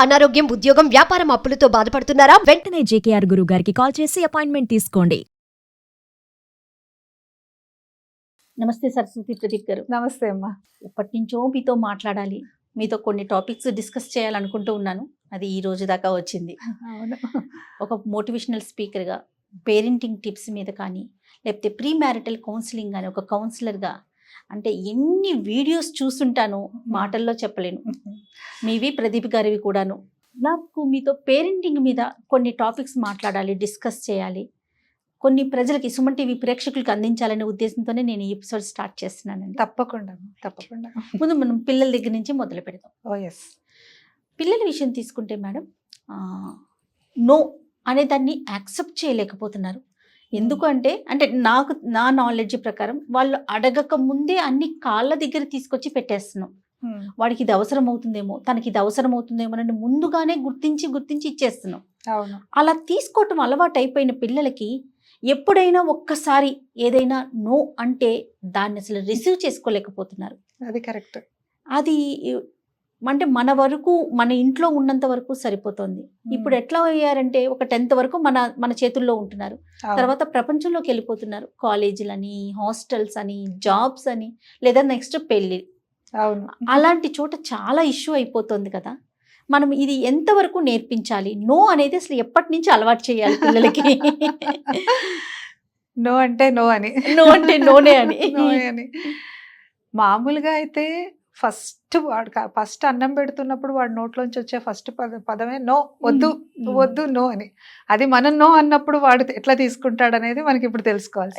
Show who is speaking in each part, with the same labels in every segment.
Speaker 1: అనారోగ్యం, ఉద్యోగం, వ్యాపారం అప్పులతో బాధపడుతున్నారా?
Speaker 2: వెంటనే జేకేఆర్ గురువు గారికి కాల్ చేసి అపాయింట్మెంట్ తీసుకోండి.
Speaker 3: నమస్తే సరస్వతి ప్రదీప్ గారు.
Speaker 4: నమస్తే అమ్మా.
Speaker 3: ఎప్పటి నుంచో మీతో మాట్లాడాలి, మీతో కొన్ని టాపిక్స్ డిస్కస్ చేయాలనుకుంటూ ఉన్నాను. అది ఈ రోజు దాకా వచ్చింది.
Speaker 4: అవును.
Speaker 3: ఒక మోటివేషనల్ స్పీకర్గా, పేరెంటింగ్ టిప్స్ మీద కానీ, లేకపోతే ప్రీ మ్యారిటల్ కౌన్సిలింగ్ కానీ, ఒక కౌన్సిలర్గా అంటే ఎన్ని వీడియోస్ చూస్తుంటానో మాటల్లో చెప్పలేను. మీవి ప్రదీప్ గారివి కూడాను. నాకు మీతో పేరెంటింగ్ మీద కొన్ని టాపిక్స్ మాట్లాడాలి, డిస్కస్ చేయాలి, కొన్ని ప్రజలకి, సుమన్ టీవీ ప్రేక్షకులకు అందించాలనే ఉద్దేశంతోనే నేను ఈ ఎపిసోడ్ స్టార్ట్ చేస్తున్నానండి.
Speaker 4: తప్పకుండా అమ్మా, తప్పకుండా.
Speaker 3: ముందు మనం పిల్లల దగ్గర నుంచి మొదలు పెడదాం.
Speaker 4: ఓ ఎస్.
Speaker 3: పిల్లల విషయం తీసుకుంటే మేడం, నో అనే దాన్ని యాక్సెప్ట్ చేయలేకపోతున్నారు. ఎందుకు అంటే నా నాలెడ్జ్ ప్రకారం వాళ్ళు అడగక ముందే అన్ని కాళ్ళ దగ్గర తీసుకొచ్చి పెట్టేస్తున్నాం. వాడికి ఇది అవసరం అవుతుందేమో, తనకి ఇది అవసరం అవుతుందేమో అని ముందుగానే గుర్తించి ఇచ్చేస్తున్నాం.
Speaker 4: అవును.
Speaker 3: అలా తీసుకోవటం అలవాటు అయిపోయిన పిల్లలకి ఎప్పుడైనా ఒక్కసారి ఏదైనా నో అంటే దాన్ని అసలు రిసీవ్ చేసుకోలేకపోతున్నారు.
Speaker 4: అది కరెక్ట్.
Speaker 3: అది అంటే మన వరకు, మన ఇంట్లో ఉన్నంత వరకు సరిపోతుంది. ఇప్పుడు ఎట్లా అయ్యారంటే ఒక 10th వరకు మన చేతుల్లో ఉంటున్నారు. తర్వాత ప్రపంచంలోకి వెళ్ళిపోతున్నారు. కాలేజీలని, హాస్టల్స్ అని, జాబ్స్ అని, లేదా నెక్స్ట్ పెళ్ళి.
Speaker 4: అవును.
Speaker 3: అలాంటి చోట చాలా ఇష్యూ అయిపోతుంది కదా. మనం ఇది ఎంతవరకు నేర్పించాలి? నో అనేది అసలు ఎప్పటి నుంచి అలవాటు చేయాలి పిల్లలకి?
Speaker 4: నో అంటే నో అని,
Speaker 3: నో అంటే నోనే అని.
Speaker 4: నోనే అని. మామూలుగా అయితే ఫస్ట్ అన్నం పెడుతున్నప్పుడు వాడు నోట్లోంచి వచ్చే ఫస్ట్ పదమే నో, వద్దు వద్దు, నో అని. అది మనం నో అన్నప్పుడు వాడు ఎట్లా తీసుకుంటాడు అనేది మనకి ఇప్పుడు తెలుసుకోవాలి.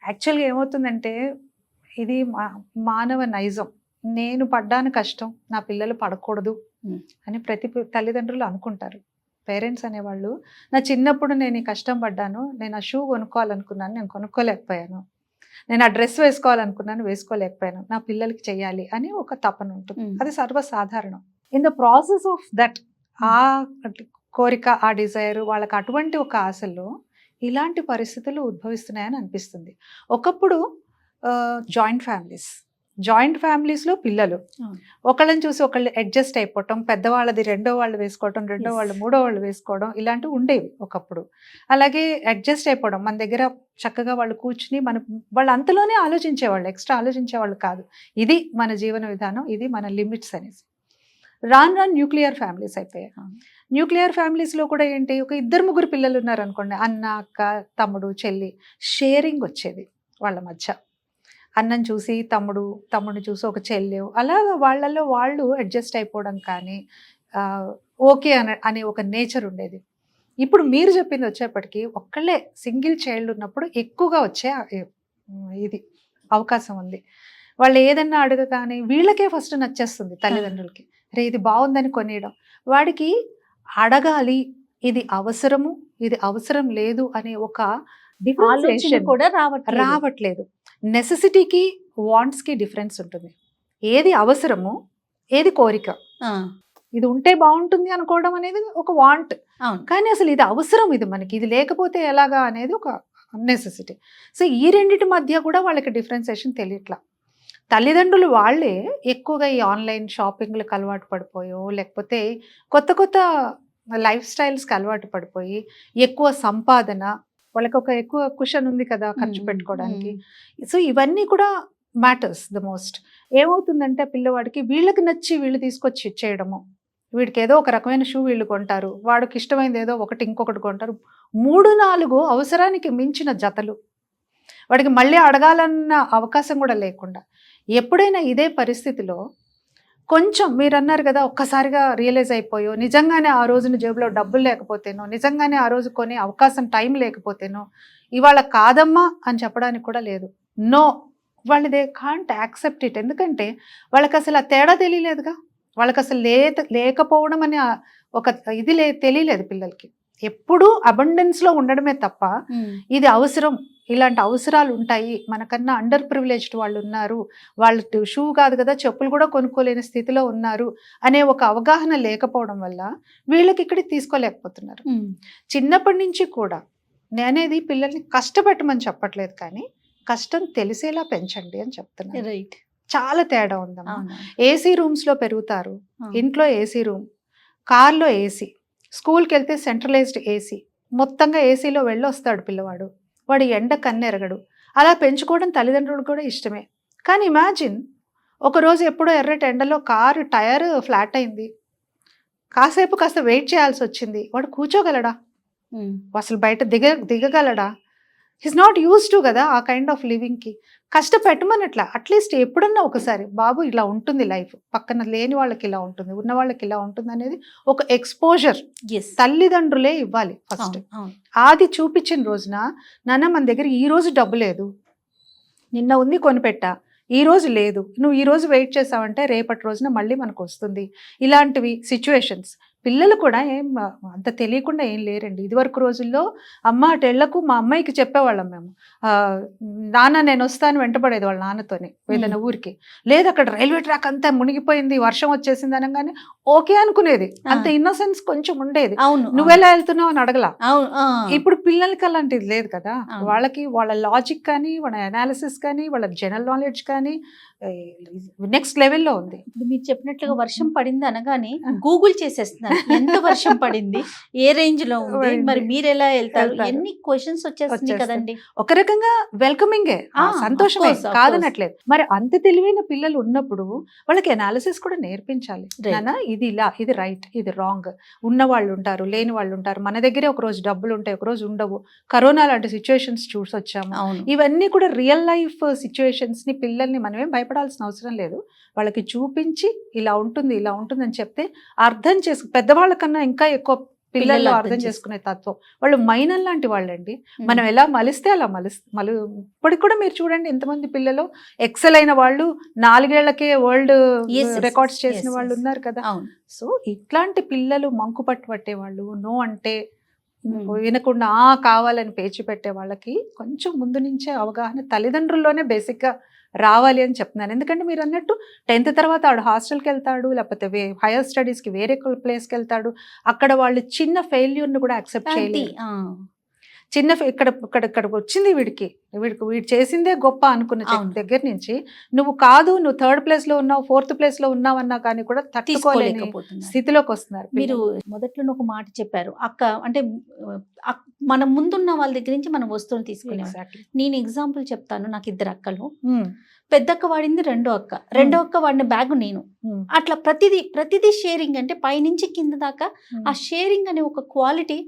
Speaker 4: యాక్చువల్గా ఏమవుతుందంటే, ఇది మానవ నైజం. నేను పడ్డాను కష్టం, నా పిల్లలు పడకూడదు అని ప్రతి తల్లిదండ్రులు అనుకుంటారు. పేరెంట్స్ అనేవాళ్ళు, నా చిన్నప్పుడు నేను ఈ కష్టం పడ్డాను, నేను ఆ షూ కొనుక్కోవాలనుకున్నాను, నేను కొనుక్కోలేకపోయాను, నేను ఆ డ్రెస్ వేసుకోవాలనుకున్నాను, వేసుకోలేకపోయాను, నా పిల్లలకి చెయ్యాలి అని ఒక తపన ఉంటుంది. అది సర్వసాధారణం. In the process of that, ఆ కోరిక, ఆ డిజైర్, వాళ్ళకి అటువంటి ఒక ఆశల్లో ఇలాంటి పరిస్థితులు ఉద్భవిస్తున్నాయని అనిపిస్తుంది. ఒకప్పుడు జాయింట్ ఫ్యామిలీస్లో పిల్లలు ఒకళ్ళని చూసి ఒకళ్ళు అడ్జస్ట్ అయిపోవటం, పెద్దవాళ్ళది రెండో వాళ్ళు వేసుకోవటం, రెండో వాళ్ళు మూడో వాళ్ళు వేసుకోవడం, ఇలాంటివి ఉండేవి ఒకప్పుడు. అలాగే అడ్జస్ట్ అయిపోవడం, మన దగ్గర చక్కగా వాళ్ళు కూర్చుని వాళ్ళు అంతలోనే ఆలోచించేవాళ్ళు, ఎక్స్ట్రా ఆలోచించేవాళ్ళు కాదు. ఇది మన జీవన విధానం, ఇది మన లిమిట్స్ అనేసి. రాను న్యూక్లియర్ ఫ్యామిలీస్ అయిపోయాయి. న్యూక్లియర్ ఫ్యామిలీస్లో కూడా ఏంటి, ఒక 2-3 పిల్లలు ఉన్నారనుకోండి, అన్న, అక్క, తమ్ముడు, చెల్లి, షేరింగ్ వచ్చేది వాళ్ళ మధ్య. అన్నం చూసి తమ్ముడు చూసి ఒక చెల్లె, అలాగా వాళ్ళల్లో వాళ్ళు అడ్జస్ట్ అయిపోవడం కానీ, ఓకే అనే ఒక నేచర్ ఉండేది. ఇప్పుడు మీరు చెప్పింది వచ్చేప్పటికీ ఒక్కళ్ళే సింగిల్ చైల్డ్ ఉన్నప్పుడు ఎక్కువగా వచ్చే ఇది అవకాశం ఉంది. వాళ్ళు ఏదన్నా అడగగానే వీళ్ళకే ఫస్ట్ నచ్చేస్తుంది తల్లిదండ్రులకి. రే ఇది బాగుందని కొనియడం, వాడికి అడగాలి, ఇది అవసరము, ఇది అవసరం లేదు అనే ఒక
Speaker 3: ఆలోచన కూడా
Speaker 4: రావట్లేదు. నెసెసిటీకి వాంట్స్కి డిఫరెన్స్ ఉంటుంది. ఏది అవసరము, ఏది కోరిక. ఇది ఉంటే బాగుంటుంది అనుకోవడం అనేది ఒక వాంట్, కానీ అసలు ఇది అవసరం, ఇది మనకి, ఇది లేకపోతే ఎలాగా అనేది ఒక నెసెసిటీ. సో ఈ రెండింటి మధ్య కూడా వాళ్ళకి డిఫరెన్సియేషన్ తెలియట్లా. తల్లిదండ్రులు వాళ్ళే ఎక్కువగా ఈ ఆన్లైన్ షాపింగ్లకు అలవాటు పడిపోయో, లేకపోతే కొత్త లైఫ్ స్టైల్స్కి అలవాటు పడిపోయి, ఎక్కువ సంపాదన, వాళ్ళకి ఒక ఎక్కువ కుషన్ ఉంది కదా ఖర్చు పెట్టుకోవడానికి. సో ఇవన్నీ కూడా మ్యాటర్స్ ద మోస్ట్. ఏమవుతుందంటే పిల్లవాడికి వీళ్ళకి నచ్చి వీళ్ళు తీసుకొచ్చి ఇచ్చేయడము, వీడికి ఏదో ఒక రకమైన షూ వీళ్ళు కొంటారు, వాడికి ఇష్టమైంది ఏదో ఒకటి ఇంకొకటి కొంటారు, 3-4 అవసరానికి మించిన జతలు, వాడికి మళ్ళీ అడగాలన్న అవకాశం కూడా లేకుండా. ఎప్పుడైనా ఇదే పరిస్థితిలో కొంచెం మీరు అన్నారు కదా, ఒక్కసారిగా రియలైజ్ అయిపోయో, నిజంగానే ఆ రోజున జేబులో డబ్బులు లేకపోతేనో, నిజంగానే ఆ రోజు కొనే అవకాశం టైం లేకపోతేనో, ఇవాళ కాదమ్మా అని చెప్పడానికి కూడా లేదు. నో, వాళ్ళు దే కాంట్ యాక్సెప్ట్ ఇట్. ఎందుకంటే వాళ్ళకి అసలు ఆ తేడా తెలియలేదుగా, వాళ్ళకి అసలు లేకపోవడం అనే ఒక ఇది తెలియలేదు పిల్లలకి. ఎప్పుడూ అబండెన్స్లో ఉండడమే తప్ప ఇది అవసరం, ఇలాంటి అవసరాలు ఉంటాయి, మనకన్నా అండర్ ప్రివిలేజ్డ్ వాళ్ళు ఉన్నారు, వాళ్ళు షూ కాదు కదా చెప్పులు కూడా కొనుక్కోలేని స్థితిలో ఉన్నారు అనే ఒక అవగాహన లేకపోవడం వల్ల వీళ్ళకి ఇక్కడికి తీసుకోలేకపోతున్నారు. చిన్నప్పటి నుంచి కూడా నేనేది పిల్లల్ని కష్టపెట్టమని చెప్పట్లేదు, కానీ కష్టం తెలిసేలా పెంచండి అని చెప్తున్నాను.
Speaker 3: రైట్.
Speaker 4: చాలా తేడా ఉందమ్మా. ఏసీ రూమ్స్లో పెరుగుతారు, ఇంట్లో ఏసీ రూమ్, కార్లో ఏసీ, స్కూల్కి వెళ్తే సెంట్రలైజ్డ్ ఏసీ, మొత్తంగా ఏసీలో వెళ్ళొస్తాడు పిల్లవాడు, వాడు ఎండ కన్నెరగడు. అలా పెంచుకోవడం తల్లిదండ్రులకు కూడా ఇష్టమే. కానీ ఇమాజిన్ ఒకరోజు ఎప్పుడో ఎర్రటి ఎండలో కారు టైర్ ఫ్లాట్ అయింది, కాస్త వెయిట్ చేయాల్సి వచ్చింది, వాడు కూర్చోగలడా? అసలు బయట దిగగలడా? హిస్ నాట్ యూజ్ టు కదా ఆ కైండ్ ఆఫ్ లివింగ్కి. కష్టపెట్టమనట్లా, అట్లీస్ట్ ఎప్పుడన్నా ఒకసారి బాబు ఇలా ఉంటుంది లైఫ్, పక్కన లేని వాళ్ళకి ఇలా ఉంటుంది, ఉన్న వాళ్ళకి ఇలా ఉంటుంది అనేది ఒక ఎక్స్పోజర్ తల్లిదండ్రులే ఇవ్వాలి ఫస్ట్. అది చూపించిన రోజున నాన్న మన దగ్గర ఈ రోజు డబ్బు లేదు, నిన్న ఉంది కొనిపెట్టా, ఈ రోజు లేదు, నువ్వు ఈ రోజు వెయిట్ చేసావంటే రేపటి రోజున మళ్ళీ మనకు వస్తుంది. ఇలాంటివి సిచ్యువేషన్స్ పిల్లలు కూడా ఏం అంత తెలియకుండా ఏం లేరండి. ఇదివరకు రోజుల్లో అమ్మ అటెళ్లకు మా అమ్మాయికి చెప్పేవాళ్ళం మేము, నాన్న నేను వస్తాను వెంటపడేది వాళ్ళ నాన్నతోనే ఏదైనా ఊరికి. లేదు అక్కడ రైల్వే ట్రాక్ అంతా మునిగిపోయింది, వర్షం వచ్చేసింది అనగానే ఓకే అనుకునేది. అంత ఇన్నోసెన్స్ కొంచెం ఉండేది. నువ్వెలా వెళ్తున్నావు అని అడగలా. ఇప్పుడు పిల్లలకి అలాంటిది లేదు కదా. వాళ్ళకి వాళ్ళ లాజిక్ కానీ, వాళ్ళ అనాలిసిస్ కానీ, వాళ్ళ జనరల్ నాలెడ్జ్ కానీ నెక్స్ట్ లెవెల్లో ఉంది.
Speaker 3: ఇప్పుడు మీరు చెప్పినట్లుగా వర్షం పడింది అనగానే గూగుల్ చేసేస్తున్నారు, ఎంత వర్షం పడింది, ఏ రేంజ్ లో ఉంది, మరి మీరు ఎలా వెళ్తారు, ఎన్ని క్వశ్చన్స్ వచ్చేస్తుంది కదండి.
Speaker 4: ఒక రకంగా వెల్కమింగే, సంతోషమే, కాదనట్లేదు. మరి అంత తెలివైన పిల్లలు ఉన్నప్పుడు వాళ్ళకి అనాలిసిస్ కూడా నేర్పించాలి. నాన్న ఇది ఇలా, ఇది రైట్, ఇది రాంగ్. ఉన్న వాళ్ళు ఉంటారు, లేని వాళ్ళు ఉంటారు. మన దగ్గరే ఒక రోజు డబ్బులు ఉంటాయి, ఒక రోజు ఉండవు. కరోనా లాంటి సిచ్యువేషన్స్ చూసొచ్చాము. ఇవన్నీ కూడా రియల్ లైఫ్ సిచ్యువేషన్స్ ని పిల్లల్ని మనమేం భయపడాల్సిన అవసరం లేదు. వాళ్ళకి చూపించి ఇలా ఉంటుంది, ఇలా ఉంటుంది అని చెప్తే అర్థం పెద్దవాళ్ళ కన్నా ఇంకా ఎక్కువ పిల్లల్లో అర్థం చేసుకునే తత్వం. వాళ్ళు మైనల్ లాంటి వాళ్ళండి. మనం ఎలా మలిస్తే అలా ఇప్పటికి కూడా మీరు చూడండి ఎంతమంది పిల్లలు ఎక్సెల్ అయిన వాళ్ళు, 4 ఏళ్లకే వరల్డ్ రికార్డ్స్ చేసిన వాళ్ళు ఉన్నారు కదా. సో ఇట్లాంటి పిల్లలు మంకు పట్టే వాళ్ళు, నో అంటే వినకుండా కావాలని పేచి పెట్టే వాళ్ళకి కొంచెం ముందు నుంచే అవగాహన తల్లిదండ్రుల్లోనే బేసిక్గా రావాలి అని చెప్తున్నాను. ఎందుకంటే మీరు అన్నట్టు 10th తర్వాత ఆడు హాస్టల్కి వెళ్తాడు, లేకపోతే హైయర్ స్టడీస్కి వేరే ప్లేస్కి వెళ్తాడు. అక్కడ వాళ్ళు చిన్న ఫెయిల్యూర్ని కూడా యాక్సెప్ట్ చేయలేదు. చిన్న ఇక్కడ వచ్చింది వీడు చేసిందే గొప్ప అనుకున్న దగ్గర నుంచి నువ్వు 3rd ప్లేస్లో ఉన్నావు, 4th ప్లేస్లో ఉన్నావు అన్నా కానీ కూడా తట్టుకోలేకపోతున్న స్థితిలోకి వస్తున్నారు.
Speaker 3: మీరు మొదట్లో ఒక మాట చెప్పారు, అక్క అంటే మన ముందున్న వాళ్ళ దగ్గర నుంచి మనం వస్తువులు తీసుకునే. నేను ఎగ్జాంపుల్ చెప్తాను. నాకు 2 అక్కలు. పెద్దక్క వాడింది రెండో అక్క వాడిన బ్యాగ్ నేను. అట్లా ప్రతిదీ షేరింగ్. అంటే పైనుంచి కింద దాకా ఆ షేరింగ్ అనే ఒక క్వాలిటీ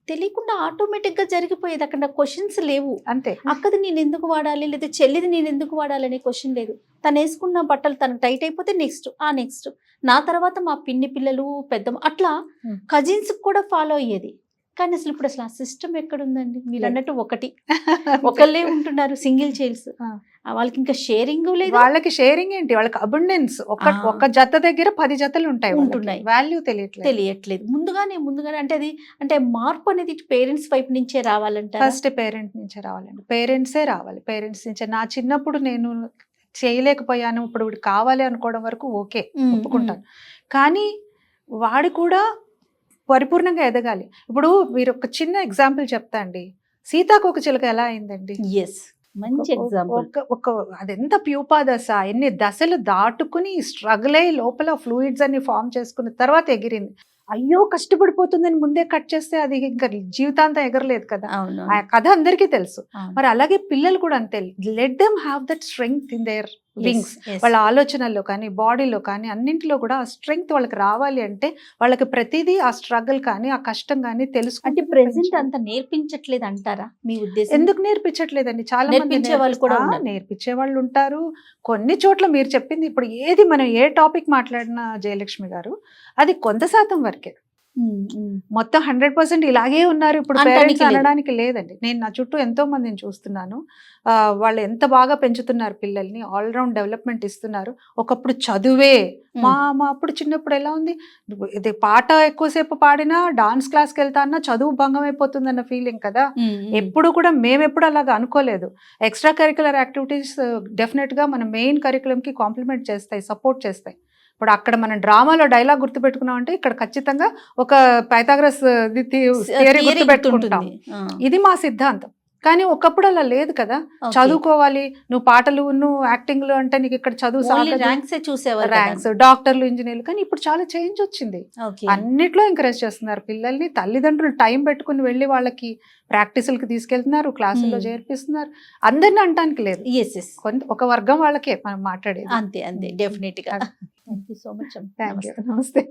Speaker 3: తెలియకుండా ఆటోమేటిక్ గా జరిగిపోయేది. అక్కడ క్వశ్చన్స్ లేవు.
Speaker 4: అంతే.
Speaker 3: అక్కది నేను ఎందుకు వాడాలి, లేదా చెల్లిది నేను ఎందుకు వాడాలి అనే క్వశ్చన్ లేదు. తను వేసుకున్న బట్టలు తనకు టైట్ అయిపోతే నెక్స్ట్ నా తర్వాత మా పిన్ని పిల్లలు, పెద్ద అట్లా కజిన్స్ కూడా ఫాలో అయ్యేది. కానీ అసలు ఆ సిస్టమ్ ఎక్కడుందండి? మీరు అన్నట్టు ఒకళ్ళే ఉంటున్నారు, సింగిల్ చైల్డ్స్. వాళ్ళకి ఇంకా షేరింగ్ లేదు.
Speaker 4: వాళ్ళకి షేరింగ్ ఏంటి, వాళ్ళకి అబండెన్స్. ఒక జత దగ్గర 10 జతలు ఉంటున్నాయి. వాల్యూ తెలియట్లేదు.
Speaker 3: ముందుగానే అంటే మార్పు అనేది పేరెంట్స్ వైపు నుంచే రావాలంటే
Speaker 4: ఫస్ట్ పేరెంట్ నుంచే రావాలండి. పేరెంట్సే రావాలి. పేరెంట్స్ నుంచే. నా చిన్నప్పుడు నేను చేయలేకపోయాను, ఇప్పుడు వీడు కావాలి అనుకోవడం వరకు ఓకే, ఒప్పుకుంటాను. కానీ వాడు కూడా పరిపూర్ణంగా ఎదగాలి. ఇప్పుడు మీరు ఒక చిన్న ఎగ్జాంపుల్ చెప్తా అండి. సీతాకోకచిలుక ఎలా అయిందండి?
Speaker 3: మంచి ఎగ్జాంపుల్.
Speaker 4: అదెంత ప్యూపా దశ, ఎన్ని దశలు దాటుకుని స్ట్రగుల్ అయ్యి లోపల ఫ్లూయిడ్స్ అన్ని ఫామ్ చేసుకున్న తర్వాత ఎగిరింది. అయ్యో కష్టపడిపోతుందని ముందే కట్ చేస్తే అది ఇంకా జీవితాంతం ఎగరలేదు కదా. ఆ కథ అందరికీ తెలుసు. మరి అలాగే పిల్లలు కూడా అంతే. Let them have that strength in there wings. వాళ్ళ ఆలోచనల్లో కానీ, బాడీలో కానీ, అన్నింటిలో కూడా ఆ స్ట్రెంగ్త్ వాళ్ళకి రావాలి అంటే వాళ్ళకి ప్రతిదీ ఆ స్ట్రగుల్ కానీ, ఆ కష్టం కానీ తెలుసు.
Speaker 3: అంటే ప్రెసెంట్ అంత నేర్పించట్లేదు అంటారా మీ ఉద్దేశం?
Speaker 4: ఎందుకు నేర్పించట్లేదండి? చాలా మంది నేర్పించే వాళ్ళు ఉంటారు. కొన్ని చోట్ల మీరు చెప్పింది ఇప్పుడు ఏది మనం ఏ టాపిక్ మాట్లాడినా జయలక్ష్మి గారు, అది కొంత శాతం వరకే. మొత్తం 100% ఇలాగే ఉన్నారు ఇప్పుడు పేరెంట్స్ అనడానికి లేదండి. నేను నా చుట్టూ ఎంతో మందిని చూస్తున్నాను. వాళ్ళు ఎంత బాగా పెంచుతున్నారు పిల్లల్ని, ఆల్రౌండ్ డెవలప్మెంట్ ఇస్తున్నారు. ఒకప్పుడు చదువే మా అప్పుడు చిన్నప్పుడు ఎలా ఉంది, ఇది పాట ఎక్కువసేపు పాడినా, డాన్స్ క్లాస్కి వెళ్తా అన్నా చదువు భంగం అయిపోతుంది అన్న ఫీలింగ్ కదా. ఎప్పుడు కూడా మేమెప్పుడు అలాగా అనుకోలేదు. ఎక్స్ట్రా కరిక్యులర్ యాక్టివిటీస్ డెఫినెట్ గా మన మెయిన్ కరిక్యులం కి కాంప్లిమెంట్ చేస్తాయి, సపోర్ట్ చేస్తాయి. ఇప్పుడు అక్కడ మనం డ్రామాలో డైలాగ్ గుర్తుపెట్టుకున్నాం అంటే ఇక్కడ ఖచ్చితంగా ఒక పైథాగరస్ థియరీ గుర్తుపెట్టుకుంటాం. ఇది మా సిద్ధాంతం. కానీ ఒకప్పుడు అలా లేదు కదా. చదువుకోవాలి, నువ్వు పాటలు నువ్వు యాక్టింగ్లు అంటే నీకు ఇక్కడ చదువు
Speaker 3: ర్యాంక్స్ చూసేవారు
Speaker 4: ర్యాంక్స్, డాక్టర్లు, ఇంజనీర్లు. కానీ ఇప్పుడు చాలా చేంజ్ వచ్చింది, అన్నిట్లో ఎంకరేజ్ చేస్తున్నారు పిల్లల్ని. తల్లిదండ్రులు టైం పెట్టుకుని వెళ్ళి వాళ్ళకి ప్రాక్టీసులకి తీసుకెళ్తున్నారు, క్లాసుల్లో చేర్పిస్తున్నారు. అందరిని అంటానికి లేదు, ఒక వర్గం వాళ్ళకే మనం మాట్లాడేది.
Speaker 3: అంతే అంతే, డెఫినెట్ గా. Thank you so much.
Speaker 4: Thank you, నమస్తే.